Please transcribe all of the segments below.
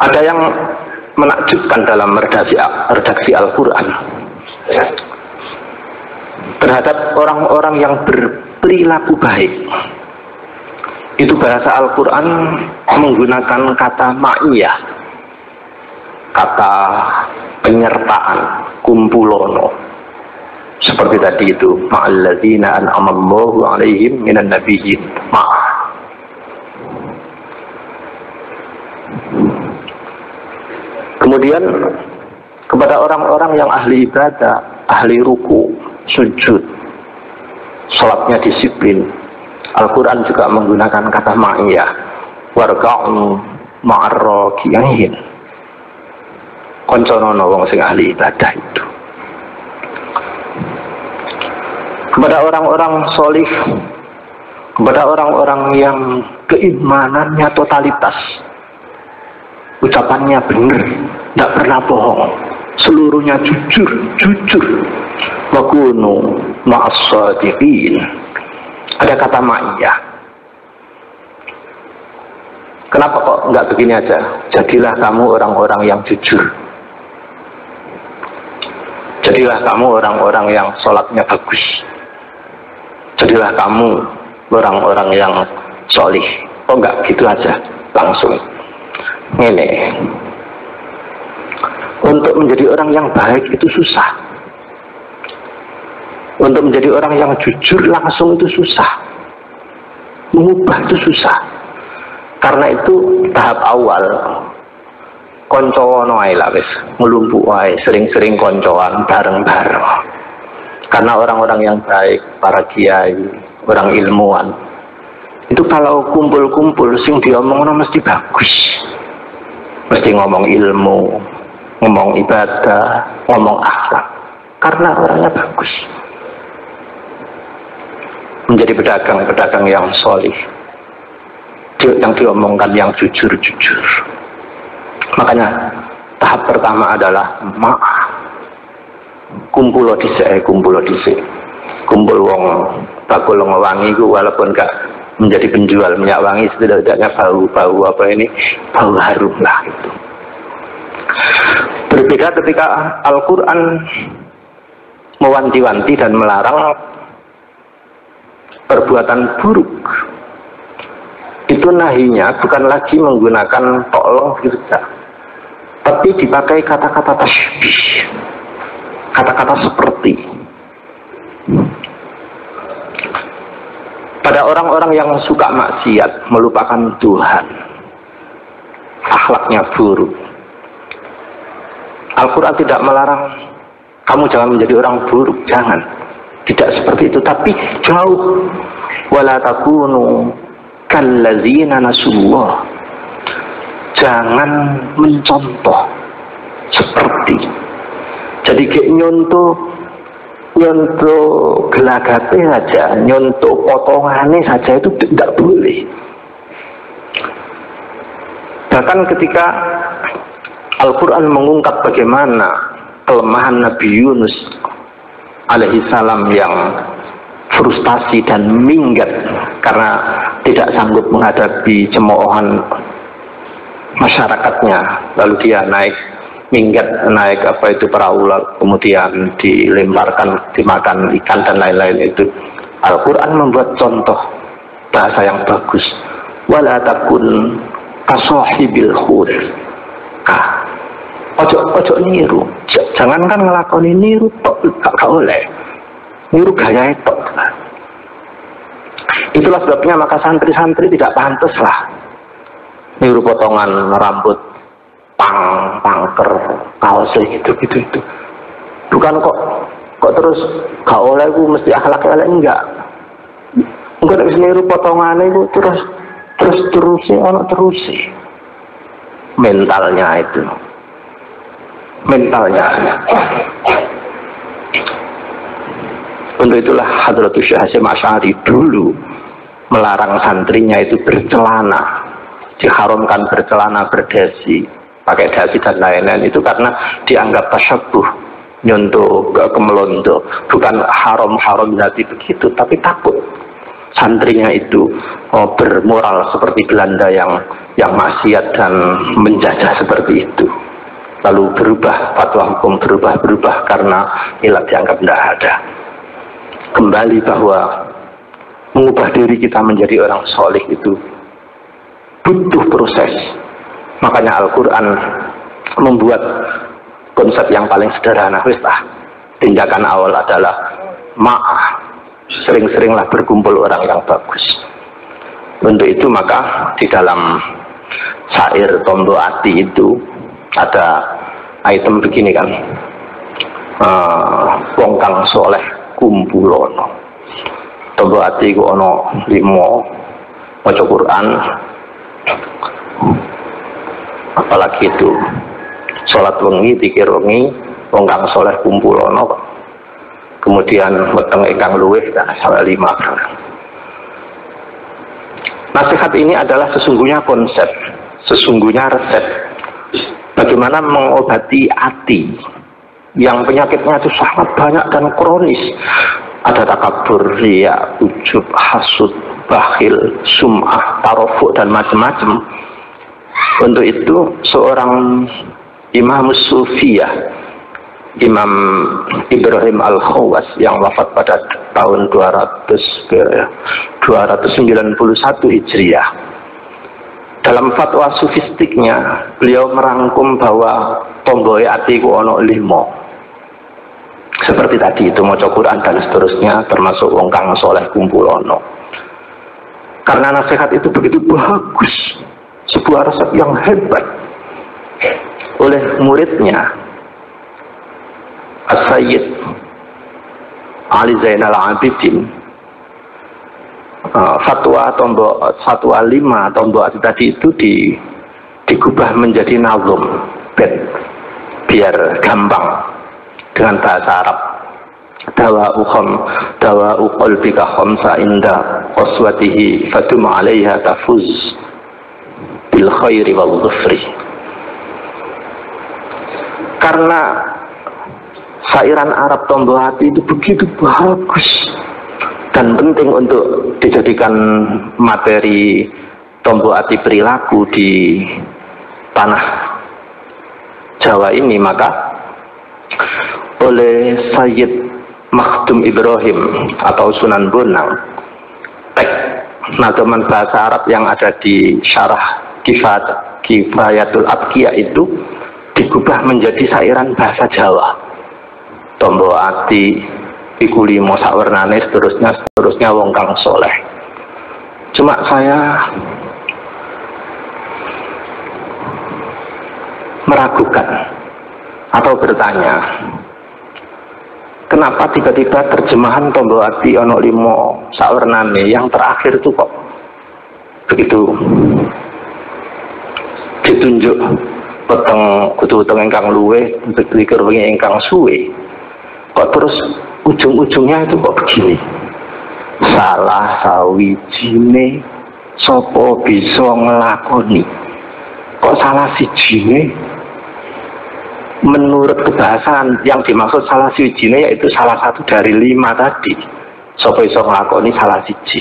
Ada yang menakjubkan dalam redaksi Al-Quran terhadap orang-orang yang berperilaku baik. Itu bahasa Al-Quran menggunakan kata ma'iyah, kata penyertaan, kumpulono. Seperti tadi itu, ma'alladzina an'amallahu alaihim minan nabiyyin, ma'ah. Kemudian kepada orang-orang yang ahli ibadah, ahli ruku, sujud, sholatnya disiplin, Al-Quran juga menggunakan kata ma'iyah, warka'u ma'arraki'in, konconono wong sing ahli ibadah itu. Kepada orang-orang solih, kepada orang-orang yang keimanannya totalitas, ucapannya benar, tidak pernah bohong, seluruhnya jujur, wakunu ma'as-shadiqin. Ada kata ma'iyah. Kenapa kok nggak begini aja? Jadilah kamu orang-orang yang jujur. Jadilah kamu orang-orang yang sholatnya bagus. Jadilah kamu orang-orang yang solih. Oh enggak gitu aja, langsung. Ini untuk menjadi orang yang baik itu susah. Untuk menjadi orang yang jujur langsung itu susah. Mengubah itu susah. Karena itu tahap awal koncoan wae lah wis, ngelumpuk wae, sering-sering koncoan bareng-bareng. Karena orang-orang yang baik, para kiai, orang ilmuwan, itu kalau kumpul-kumpul sing diomongno mesti bagus. Mesti ngomong ilmu, ngomong ibadah, ngomong akhlak. Karena orangnya bagus. Menjadi pedagang-pedagang yang solih, yang diomongkan yang jujur-jujur. Makanya tahap pertama adalah kumpul dhisik, kumpul wong bakul wangi ku, walaupun gak menjadi penjual minyak wangi, setidaknya bau apa ini, bau harum lah itu. Berbeda ketika Al-Quran mewanti-wanti dan melarang perbuatan buruk. Itu nahinya bukan lagi menggunakan tolong firja, tapi dipakai kata-kata tasybih, kata-kata seperti. Pada orang-orang yang suka maksiat, melupakan Tuhan, akhlaknya buruk, Al-Quran tidak melarang kamu jangan menjadi orang buruk, jangan. Tidak seperti itu, tapi jauh. Wala takunu kallazina nasullah. Jangan mencontoh seperti. Jadi kayak nyontoh gelagapnya saja, nyontoh potongannya saja itu tidak boleh. Bahkan ketika Al-Quran mengungkap bagaimana kelemahan Nabi Yunus alaihi salam yang frustasi dan minggat karena tidak sanggup menghadapi cemoohan masyarakatnya, lalu dia minggat naik perahu, kemudian dilemparkan, dimakan ikan dan lain-lain itu. Al-Quran membuat contoh bahasa yang bagus. Wala takun kasohibil khud. Ojo niru, jangankan ngelakoni niru tok, gak oleh niru gaya tok. Itulah sebabnya maka santri-santri tidak pantas lah niru potongan rambut pangker kaosnya gitu. Bukan kok terus gak oleh ku mesti akhlak elek, enggak bisa niru potongannya itu terus mentalnya itu. Untuk itulah Hadratus Syekh Hasyim Asy'ari dulu melarang santrinya itu bercelana, diharamkan bercelana berdasi, pakai dasi dan lain-lain, itu karena dianggap tasyabuh, nyontoh, kemelonto. Bukan haram berarti begitu, tapi takut santrinya itu bermoral seperti Belanda yang yang maksiat dan menjajah seperti itu. Lalu berubah, fatwa hukum berubah karena ilat dianggap tidak ada. Kembali bahwa mengubah diri kita menjadi orang soleh itu butuh proses. Makanya Al-Quran membuat konsep yang paling sederhana. Tindakan awal adalah ma'ah, sering-seringlah berkumpul orang yang bagus. Untuk itu maka di dalam syair Tombo Ati itu ada item begini kan, wong kang soleh kumpulono. Tombo Ati ku ono 5 maca Quran, apalagi itu sholat wengi, pikir wengi, wong kang soleh kumpulono, kemudian weteng ingkang luwih sampai 5. Nasihat ini adalah sesungguhnya konsep, sesungguhnya resep bagaimana mengobati hati yang penyakitnya itu sangat banyak dan kronis. Ada takabur, riya, ujub, hasud, bakhil, sum'ah, tarofuk, dan macam-macam. Untuk itu seorang Imam Sufiyah, Imam Ibrahim Al-Khawas yang wafat pada tahun 291 Hijriah, dalam fatwa sufistiknya beliau merangkum bahwa tomboe ati ku ono 5. Seperti tadi itu maca Quran dan seterusnya, termasuk wong kang soleh kumpulono. Karena nasihat itu begitu bagus, sebuah resep yang hebat oleh muridnya As-Sayyid Ali Zainal Abidin. Fatwa 5 tombo ati tadi itu digubah menjadi nazum biar gampang dengan bahasa Arab. Dawa'u qalbika khamsa inda qaswatihi fatum 'alaiha tafuz bil khairi wal dhufri. Karena sairan Arab tombo hati itu begitu bagus dan penting untuk dijadikan materi tombo hati perilaku di tanah Jawa ini, maka oleh Sayyid Makhdum Ibrahim atau Sunan Bonang, teks nazaman bahasa Arab yang ada di syarah Kifayatul Abqiyah itu digubah menjadi sairan bahasa Jawa. Tombo ati iku 5 sakwernane, seterusnya wong kang soleh. Cuma saya meragukan atau bertanya, kenapa tiba-tiba terjemahan tombo ati ono 5 sakwernane yang terakhir itu kok begitu ditunjuk kutu-kutu ingkang luwe, pikir wengi ingkang suwe, kok terus ujung-ujungnya itu kok begini, salah sawijine sopo bisa ngelakoni. Kok salah sijine? Menurut kebahasaan yang dimaksud salah sijine yaitu salah satu dari 5 tadi, sopo bisa ngelakoni salah siji.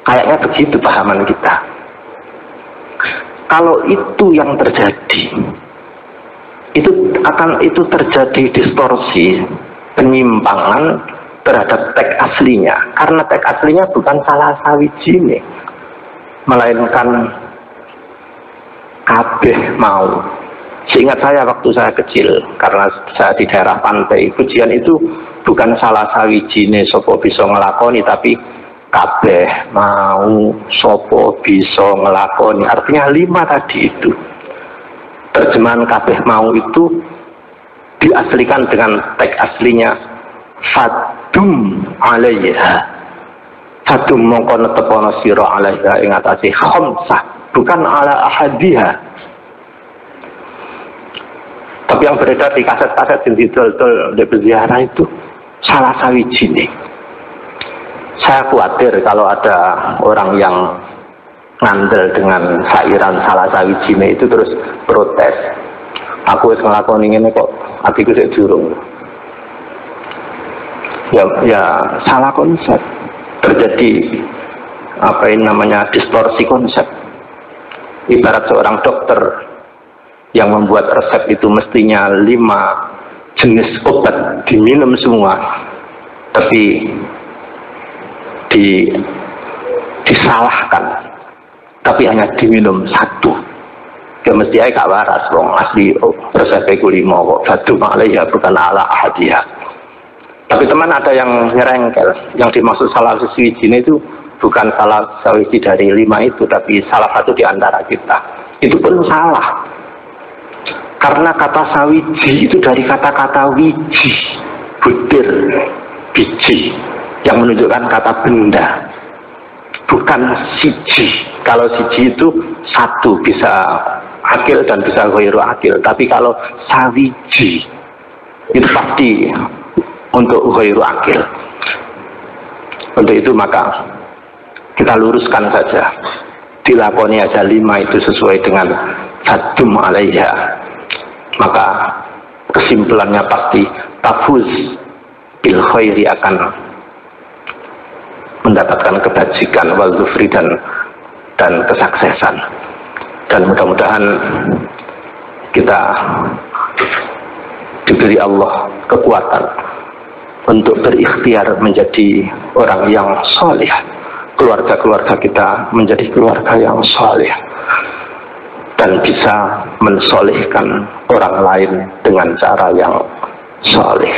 Kayaknya begitu pahaman kita. Kalau itu yang terjadi, itu terjadi distorsi, penyimpangan terhadap teks aslinya. Karena teks aslinya bukan salah sawijine, melainkan kabeh mau. Seingat saya waktu saya kecil, karena saya di daerah pantai, pujian itu bukan salah sawijine sopo bisa ngelakoni, tapi kabeh mau sopo bisa ngelakoni. Artinya 5 tadi itu. Terjemahan kabeh mau itu diaslikan dengan teks aslinya fadum alaiha. Fadum mongko netepono sira alaiha ing atase khamsah, bukan ala ahadiha. Tapi yang beredar di kaset-kaset yang didol-dol di berziarah itu salah sawijine. Saya khawatir kalau ada orang yang ngandel dengan sairan salah sawijine itu terus protes. Aku wis nglakoni ngene kok atiku sik durung. Ya salah konsep. Terjadi apa ini namanya distorsi konsep. Ibarat seorang dokter yang membuat resep itu mestinya 5 jenis obat diminum semua, tapi disalahkan, tapi hanya diminum 1. Ya mesti aja gak waras wong asli resep ku 5 kok satu malah ya bukan ala hadiah. Tapi teman ada yang nyerengkel, yang dimaksud salah sawiji itu bukan salah sawiji dari 5 itu, tapi salah satu di antara kita. Itu pun salah. Karena kata sawiji itu dari kata-kata wiji, butir, biji, yang menunjukkan kata benda, bukan siji. Kalau siji itu 1, bisa akil dan bisa ghairu akil. Tapi kalau sawiji itu pasti untuk ghairu akil. Untuk itu maka kita luruskan saja, dilakoni aja 5 itu sesuai dengan sadum alaiha, maka kesimpulannya pasti tafuz bil khairi, akan mendapatkan kebajikan wal zufri dan kesuksesan. Dan mudah-mudahan kita diberi Allah kekuatan untuk berikhtiar menjadi orang yang saleh, keluarga-keluarga kita menjadi keluarga yang saleh, dan bisa mensolehkan orang lain dengan cara yang saleh.